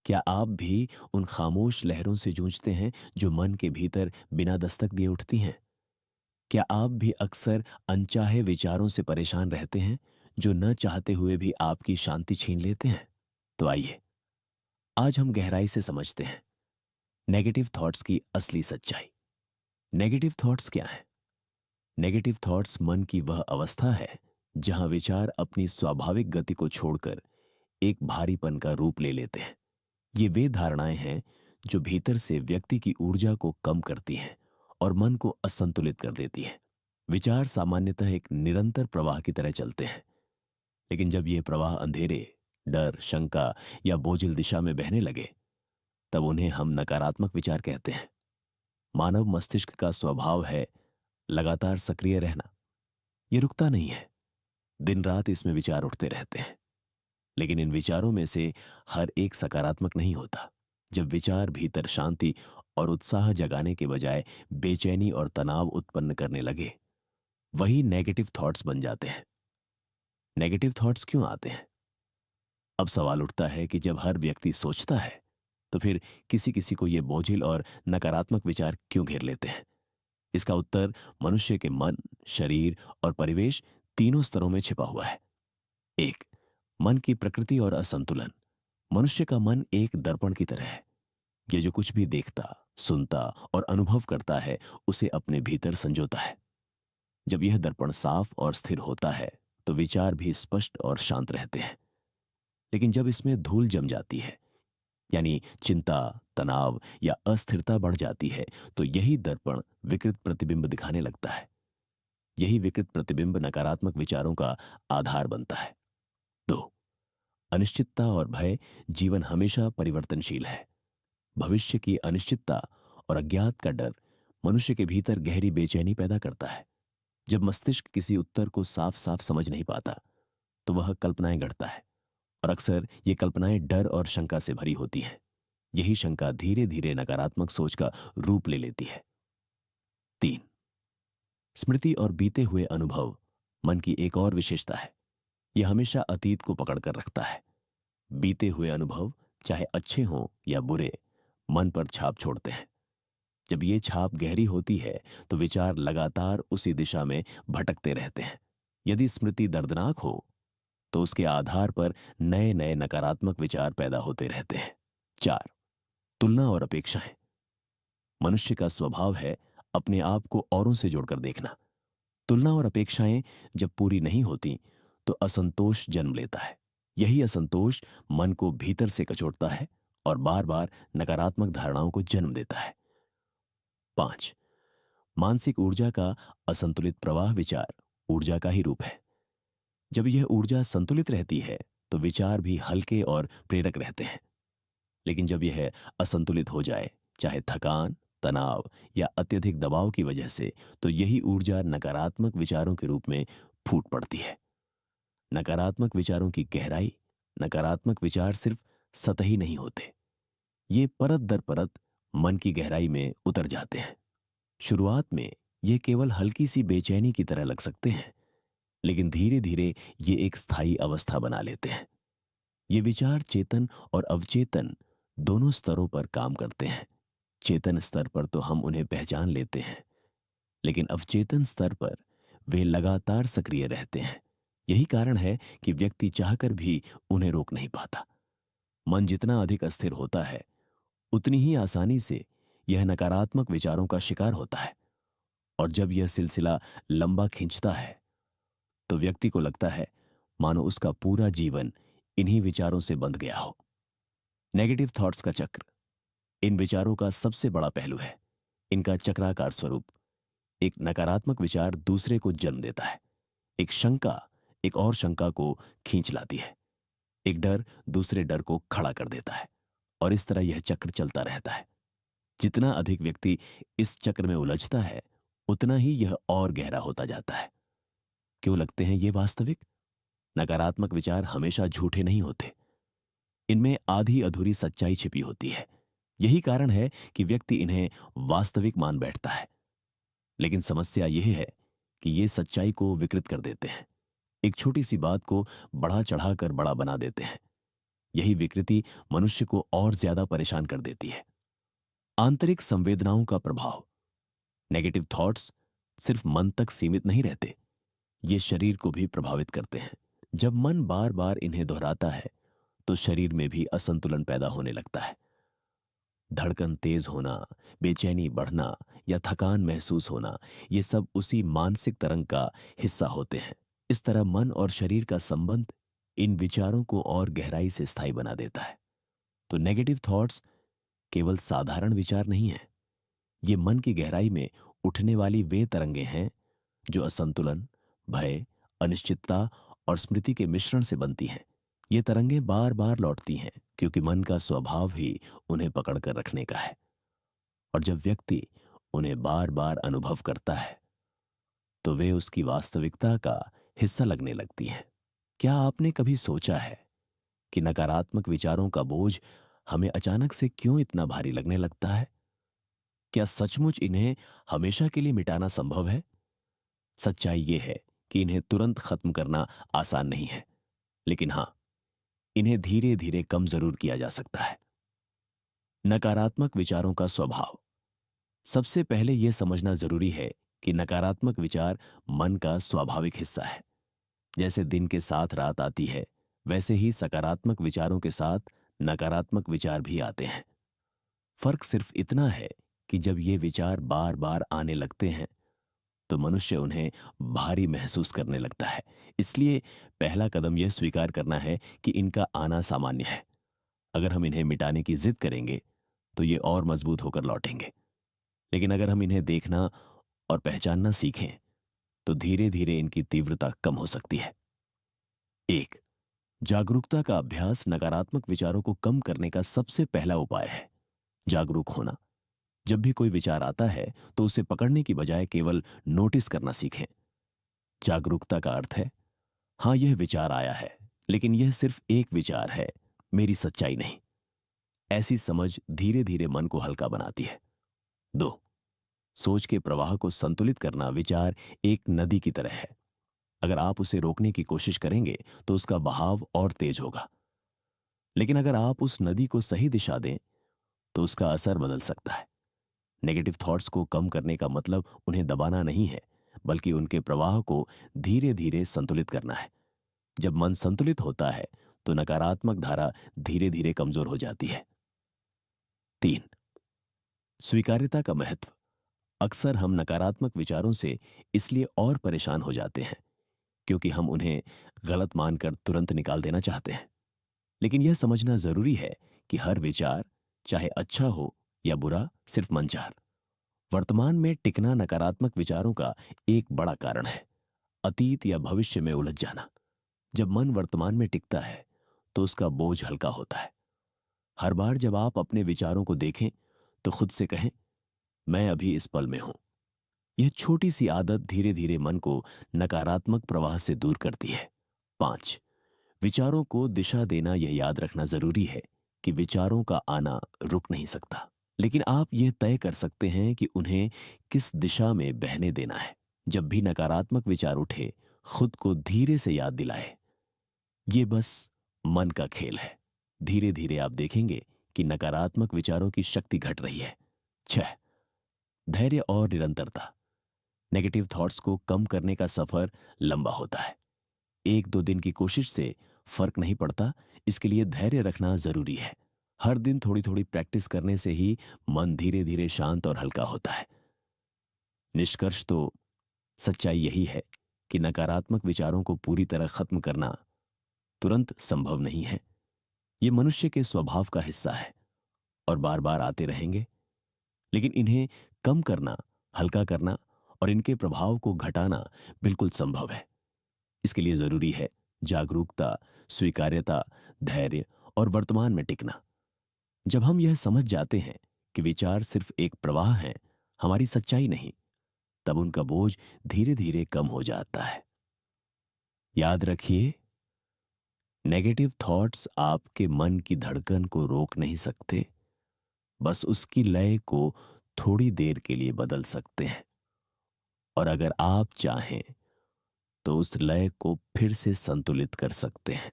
क्या आप भी उन खामोश लहरों से जूझते हैं जो मन के भीतर बिना दस्तक दिए उठती हैं? क्या आप भी अक्सर अनचाहे विचारों से परेशान रहते हैं जो न चाहते हुए भी आपकी शांति छीन लेते हैं? तो आइए, आज हम गहराई से समझते हैं नेगेटिव थॉट्स की असली सच्चाई। नेगेटिव थॉट्स क्या हैं? नेगेटिव थॉट्स मन की वह अवस्था है जहां विचार अपनी स्वाभाविक गति को छोड़कर एक भारीपन का रूप ले लेते हैं। ये वे धारणाएं हैं जो भीतर से व्यक्ति की ऊर्जा को कम करती हैं और मन को असंतुलित कर देती हैं। विचार सामान्यतः एक निरंतर प्रवाह की तरह चलते हैं, लेकिन जब यह प्रवाह अंधेरे, डर, शंका या बोझिल दिशा में बहने लगे, तब उन्हें हम नकारात्मक विचार कहते हैं। मानव मस्तिष्क का स्वभाव है लगातार सक्रिय रहना। यह रुकता नहीं है, दिन रात इसमें विचार उठते रहते हैं। लेकिन इन विचारों में से हर एक सकारात्मक नहीं होता। जब विचार भीतर शांति और उत्साह जगाने के बजाय बेचैनी और तनाव उत्पन्न करने लगे, वही नेगेटिव थॉट्स बन जाते हैं। नेगेटिव थॉट्स क्यों आते हैं? अब सवाल उठता है कि जब हर व्यक्ति सोचता है, तो फिर किसी किसी को ये बोझिल और नकारात्मक विचार क्यों घेर लेते हैं? इसका उत्तर मनुष्य के मन, शरीर और परिवेश तीनों स्तरों में छिपा हुआ है। एक, मन की प्रकृति और असंतुलन। मनुष्य का मन एक दर्पण की तरह है। ये जो कुछ भी देखता, सुनता और अनुभव करता है, उसे अपने भीतर संजोता है। जब यह दर्पण साफ और स्थिर होता है, तो विचार भी स्पष्ट और शांत रहते हैं। लेकिन जब इसमें धूल जम जाती है, यानी चिंता, तनाव या अस्थिरता बढ़ जाती है, तो यही दर्पण विकृत प्रतिबिंब दिखाने लगता है। यही विकृत प्रतिबिंब नकारात्मक विचारों का आधार बनता है। दो, अनिश्चितता और भय। जीवन हमेशा परिवर्तनशील है। भविष्य की अनिश्चितता और अज्ञात का डर मनुष्य के भीतर गहरी बेचैनी पैदा करता है। जब मस्तिष्क किसी उत्तर को साफ साफ समझ नहीं पाता, तो वह कल्पनाएं गढ़ता है, और अक्सर ये कल्पनाएं डर और शंका से भरी होती हैं। यही शंका धीरे धीरे नकारात्मक सोच का रूप ले लेती है। तीन, स्मृति और बीते हुए अनुभव। मन की एक और विशेषता है, यह हमेशा अतीत को पकड़ कर रखता है। बीते हुए अनुभव, चाहे अच्छे हों या बुरे, मन पर छाप छोड़ते हैं। जब ये छाप गहरी होती है, तो विचार लगातार उसी दिशा में भटकते रहते हैं। यदि स्मृति दर्दनाक हो, तो उसके आधार पर नए नए नकारात्मक विचार पैदा होते रहते हैं। चार, तुलना और अपेक्षाएं। मनुष्य का स्वभाव है अपने आप को औरों से जोड़कर देखना। तुलना और अपेक्षाएं जब पूरी नहीं होती, तो असंतोष जन्म लेता है। यही असंतोष मन को भीतर से कचोटता है और बार बार नकारात्मक धारणाओं को जन्म देता है। पांच, मानसिक ऊर्जा का असंतुलित प्रवाह। विचार ऊर्जा का ही रूप है। जब यह ऊर्जा संतुलित रहती है, तो विचार भी हल्के और प्रेरक रहते हैं। लेकिन जब यह असंतुलित हो जाए, चाहे थकान, तनाव या अत्यधिक दबाव की वजह से, तो यही ऊर्जा नकारात्मक विचारों के रूप में फूट पड़ती है। नकारात्मक विचारों की गहराई। नकारात्मक विचार सिर्फ सतही नहीं होते, ये परत दर परत मन की गहराई में उतर जाते हैं। शुरुआत में ये केवल हल्की सी बेचैनी की तरह लग सकते हैं, लेकिन धीरे धीरे ये एक स्थायी अवस्था बना लेते हैं। ये विचार चेतन और अवचेतन दोनों स्तरों पर काम करते हैं। चेतन स्तर पर तो हम उन्हें पहचान लेते हैं, लेकिन अवचेतन स्तर पर वे लगातार सक्रिय रहते हैं। यही कारण है कि व्यक्ति चाहकर भी उन्हें रोक नहीं पाता। मन जितना अधिक अस्थिर होता है, उतनी ही आसानी से यह नकारात्मक विचारों का शिकार होता है। और जब यह सिलसिला लंबा खिंचता है, तो व्यक्ति को लगता है मानो उसका पूरा जीवन इन्हीं विचारों से बंध गया हो। नेगेटिव थॉट्स का चक्र इन विचारों का सबसे बड़ा पहलू है। इनका चक्राकार स्वरूप। एक नकारात्मक विचार दूसरे को जन्म देता है। एक शंका एक और शंका को खींच लाती है। एक डर दूसरे डर को खड़ा कर देता है, और इस तरह यह चक्र चलता रहता है। जितना अधिक व्यक्ति इस चक्र में उलझता है, उतना ही यह और गहरा होता जाता है। क्यों लगते हैं ये वास्तविक? नकारात्मक विचार हमेशा झूठे नहीं होते। इनमें आधी अधूरी सच्चाई छिपी होती है। यही कारण है कि व्यक्ति इन्हें वास्तविक मान बैठता है। लेकिन समस्या यह है कि ये सच्चाई को विकृत कर देते हैं। एक छोटी सी बात को बढ़ा चढ़ाकर बड़ा बना देते हैं। यही विकृति मनुष्य को और ज्यादा परेशान कर देती है। आंतरिक संवेदनाओं का प्रभाव। नेगेटिव थॉट्स सिर्फ मन तक सीमित नहीं रहते, ये शरीर को भी प्रभावित करते हैं। जब मन बार बार इन्हें दोहराता है तो शरीर में भी असंतुलन पैदा होने लगता है। धड़कन तेज होना, बेचैनी बढ़ना या थकान महसूस होना, ये सब उसी मानसिक तरंग का हिस्सा होते हैं। इस तरह मन और शरीर का संबंध इन विचारों को और गहराई से स्थायी बना देता है। तो नेगेटिव थॉट्स केवल साधारण विचार नहीं है, ये मन की गहराई में उठने वाली वे तरंगे हैं जो असंतुलन, भय, अनिश्चितता और स्मृति के मिश्रण से बनती हैं। ये तरंगे बार बार लौटती हैं क्योंकि मन का स्वभाव ही उन्हें पकड़ कर रखने का है। और जब व्यक्ति उन्हें बार बार अनुभव करता है तो वे उसकी वास्तविकता का हिस्सा लगने लगती हैं। क्या आपने कभी सोचा है कि नकारात्मक विचारों का बोझ हमें अचानक से क्यों इतना भारी लगने लगता है? क्या सचमुच इन्हें हमेशा के लिए मिटाना संभव है? सच्चाई यह है कि इन्हें तुरंत खत्म करना आसान नहीं है, लेकिन हां, इन्हें धीरे धीरे कम जरूर किया जा सकता है। नकारात्मक विचारों का स्वभाव। सबसे पहले यह समझना जरूरी है कि नकारात्मक विचार मन का स्वाभाविक हिस्सा है। जैसे दिन के साथ रात आती है, वैसे ही सकारात्मक विचारों के साथ नकारात्मक विचार भी आते हैं। फर्क सिर्फ इतना है कि जब ये विचार बार बार आने लगते हैं तो मनुष्य उन्हें भारी महसूस करने लगता है। इसलिए पहला कदम यह स्वीकार करना है कि इनका आना सामान्य है। अगर हम इन्हें मिटाने की जिद करेंगे तो ये और मजबूत होकर लौटेंगे, लेकिन अगर हम इन्हें देखना और पहचानना सीखें तो धीरे धीरे इनकी तीव्रता कम हो सकती है। एक, जागरूकता का अभ्यास नकारात्मक विचारों को कम करने का सबसे पहला उपाय है। जागरूक होना। जब भी कोई विचार आता है तो उसे पकड़ने की बजाय केवल नोटिस करना सीखें। जागरूकता का अर्थ है, हां, यह विचार आया है, लेकिन यह सिर्फ एक विचार है, मेरी सच्चाई नहीं। ऐसी समझ धीरे धीरे मन को हल्का बनाती है। दो, सोच के प्रवाह को संतुलित करना। विचार एक नदी की तरह है। अगर आप उसे रोकने की कोशिश करेंगे तो उसका बहाव और तेज होगा, लेकिन अगर आप उस नदी को सही दिशा दें तो उसका असर बदल सकता है। नेगेटिव थॉट्स को कम करने का मतलब उन्हें दबाना नहीं है, बल्कि उनके प्रवाह को धीरे धीरे संतुलित करना है। जब मन संतुलित होता है तो नकारात्मक धारा धीरे धीरे कमजोर हो जाती है। तीन, स्वीकार्यता का महत्व। अक्सर हम नकारात्मक विचारों से इसलिए और परेशान हो जाते हैं क्योंकि हम उन्हें गलत मानकर तुरंत निकाल देना चाहते हैं। लेकिन यह समझना जरूरी है कि हर विचार, चाहे अच्छा हो या बुरा, सिर्फ मंचार। वर्तमान में टिकना नकारात्मक विचारों का एक बड़ा कारण है। अतीत या भविष्य में उलझ जाना। जब मन वर्तमान में टिकता है तो उसका बोझ हल्का होता है। हर बार जब आप अपने विचारों को देखें तो खुद से कहें, मैं अभी इस पल में हूं। यह छोटी सी आदत धीरे धीरे मन को नकारात्मक प्रवाह से दूर करती है। पांच, विचारों को दिशा देना। यह याद रखना जरूरी है कि विचारों का आना रुक नहीं सकता, लेकिन आप यह तय कर सकते हैं कि उन्हें किस दिशा में बहने देना है। जब भी नकारात्मक विचार उठे, खुद को धीरे से याद दिलाए, ये बस मन का खेल है। धीरे धीरे आप देखेंगे कि नकारात्मक विचारों की शक्ति घट रही है। छह, धैर्य और निरंतरता। नेगेटिव थॉट्स को कम करने का सफर लंबा होता है। एक दो दिन की कोशिश से फर्क नहीं पड़ता, इसके लिए धैर्य रखना जरूरी है। हर दिन थोड़ी थोड़ी प्रैक्टिस करने से ही मन धीरे धीरे शांत और हल्का होता है। निष्कर्ष तो सच्चाई यही है कि नकारात्मक विचारों को पूरी तरह खत्म करना तुरंत संभव नहीं है। ये मनुष्य के स्वभाव का हिस्सा है और बार बार आते रहेंगे, लेकिन इन्हें कम करना, हल्का करना और इनके प्रभाव को घटाना बिल्कुल संभव है। इसके लिए जरूरी है जागरूकता, स्वीकार्यता, धैर्य और वर्तमान में टिकना। जब हम यह समझ जाते हैं कि विचार सिर्फ एक प्रवाह है, हमारी सच्चाई नहीं, तब उनका बोझ धीरे धीरे कम हो जाता है। याद रखिए, नेगेटिव थॉट्स आपके मन की धड़कन को रोक नहीं सकते, बस उसकी लय को थोड़ी देर के लिए बदल सकते हैं। और अगर आप चाहें तो उस लय को फिर से संतुलित कर सकते हैं।